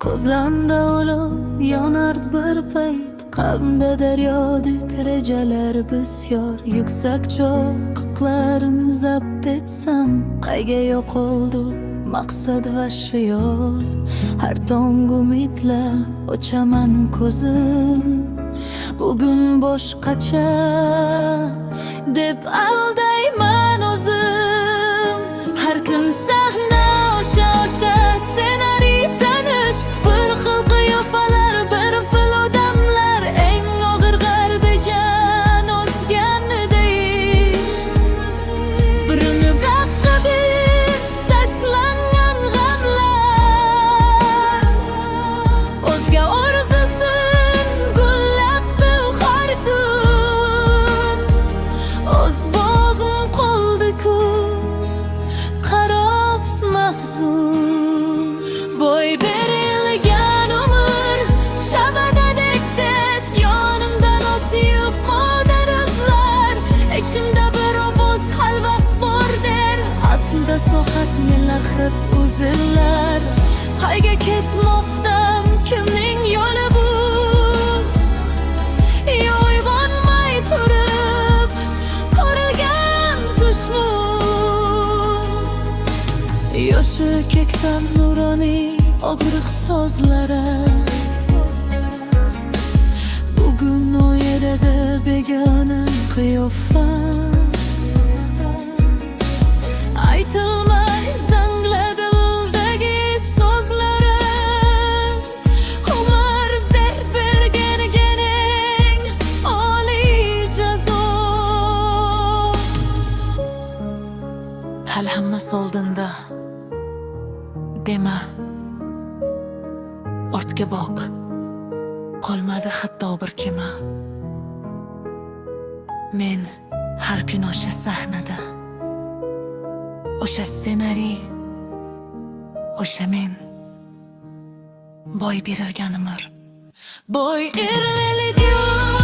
Ko'zlarimda olov yonardi bir payt, qalbimda daryodek rejalar bisyor. Yuksak cho'qqilarni zabt etsam, qayga yo'qoldi maqsad va shior. Har tong umidla ochaman ko'zim, bugun boshqacha deb aldayman o'zim. Har kun sahna o'sha ssenariy tanish, bir xil qiyofalar, bir xil odamlar. Eng og'ir gardijan o'zganni deyish, birini qaqib tashlangan g'amlar. O'zga orzusin gullabdi har tun, o'z bog'im qoldi-ku qaroqsiz mahzun. Bo'y berilgan umr shabadadek tez, yonimdan o'tdi-yu qoldi izlar. Ichimda bir ovoz hal vaqt bor der, aslida so'hat nelar hirt uzillar. Qayga ketmoqdam, kimning yo'li bu? Uyg'onmay turib ko'rilgan tushmu. Yoshi keksa nuroniy og'riq so'zlari, bugun u yerda begona qiyofa. Aytilmay zangladi dildagi so'zlarim, umr deb berganing oliy jazo. Hali hammasi oldinda dema, ortga boq, qolmadi hatto bir kema. Men har kun o'sha sahnada, o'sha ssenariy, o'sha men. Bo'y berilgan umr, bo'y berilgan